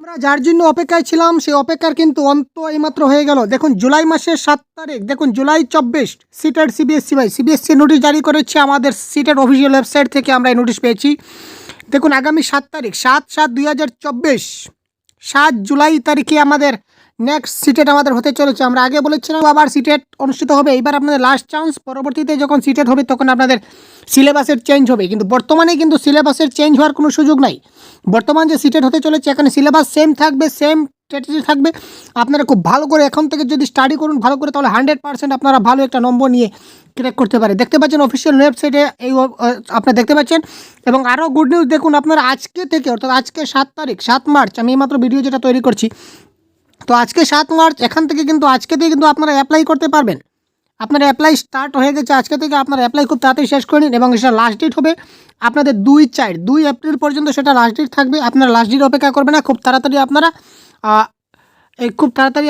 আমরা যার জন্য অপেক্ষায় ছিলাম সেই অপেক্ষার কিন্তু অন্ত এইমাত্র হয়ে গেল। দেখুন জুলাই মাসের 7 তারিখ, দেখুন জুলাই 24 সিটেট সিবিএসসি নোটিশ জারি করেছে আমাদের সিটেট অফিসিয়াল ওয়েবসাইট থেকে আমরা এই নোটিশ পেয়েছি। দেখুন আগামী 7 তারিখ 7/7/2024 7 জুলাই তারিখে আমাদের নেক্সট সিটেট আমাদের হতে চলেছে। আমরা আগে বলেছিলাম আবার সিটেট অনুষ্ঠিত হবে, এবার আপনাদের লাস্ট চান্স। পরবর্তীতে যখন সিটেট হবে তখন আপনাদের সিলেবাসের চেঞ্জ হবে, কিন্তু বর্তমানে কিন্তু সিলেবাসের চেঞ্জ হওয়ার কোনো সুযোগ নাই। বর্তমান যে সিটেট হতে চলেছে এখানে সিলেবাস সেম থাকবে, সেম স্ট্র্যাটেজি থাকবে। আপনারা খুব ভালো করে এখন থেকে যদি স্টাডি করুন ভালো করে, তাহলে 100% আপনারা ভালো একটা নম্বর নিয়ে ক্র্যাক করতে পারে। দেখতে পাচ্ছেন অফিসিয়াল ওয়েবসাইটে এই আপনারা দেখতে পাচ্ছেন। এবং আরও গুড নিউজ দেখুন, আপনারা আজকে থেকে অর্থাৎ আজকে 7 তারিখ 7 মার্চ, আমি এইমাত্র ভিডিও যেটা তৈরি করছি, তো আজকে 7 মার্চ এখান থেকে কিন্তু আজকে থেকে কিন্তু আপনারা অ্যাপ্লাই করতে পারবেন। আপনার অ্যাপ্লাই স্টার্ট হয়ে গেছে আজকে থেকে। আপনার অ্যাপ্লাই খুব তাড়াতাড়ি শেষ করে নিন, এবং সেটা লাস্ট ডেট হবে আপনাদের 2 এপ্রিল পর্যন্ত সেটা লাস্ট ডেট থাকবে। আপনারা লাস্ট ডেট অপেক্ষা করবেন না, খুব তাড়াতাড়ি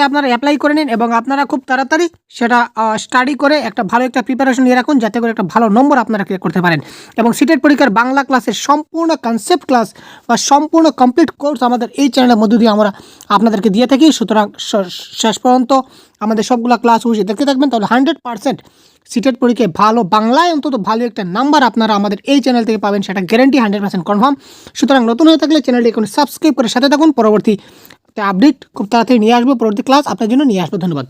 আপনারা অ্যাপ্লাই করে নিন, এবং আপনারা খুব তাড়াতাড়ি সেটা স্টাডি করে একটা ভালো একটা প্রিপারেশন নিয়ে রাখুন, যাতে করে একটা ভালো নম্বর আপনারা ক্লিয়ার করতে পারেন। এবং সিটেট পরীক্ষার বাংলা ক্লাসের সম্পূর্ণ কনসেপ্ট ক্লাস বা সম্পূর্ণ কমপ্লিট কোর্স আমাদের এই চ্যানেলের মধ্য দিয়ে আমরা আপনাদেরকে দিয়ে থাকি। সুতরাং শেষ পর্যন্ত আমাদের সবগুলো ক্লাস অবশ্যই দেখতে থাকবেন, তাহলে 100% সিটেট পরীক্ষায় ভালো বাংলায় অন্তত ভালো একটা নাম্বার আপনারা আমাদের এই চ্যানেল থেকে পাবেন, সেটা গ্যারান্টি 100% কনফার্ম। সুতরাং নতুন হয়ে থাকলে চ্যানেলটি এখন সাবস্ক্রাইব করে সাথে থাকুন। পরবর্তী আপডেট খুব তাড়াতাড়ি নিয়ে আসবো, পরবর্তী ক্লাস আপনার জন্য নিয়ে আসবো। ধন্যবাদ।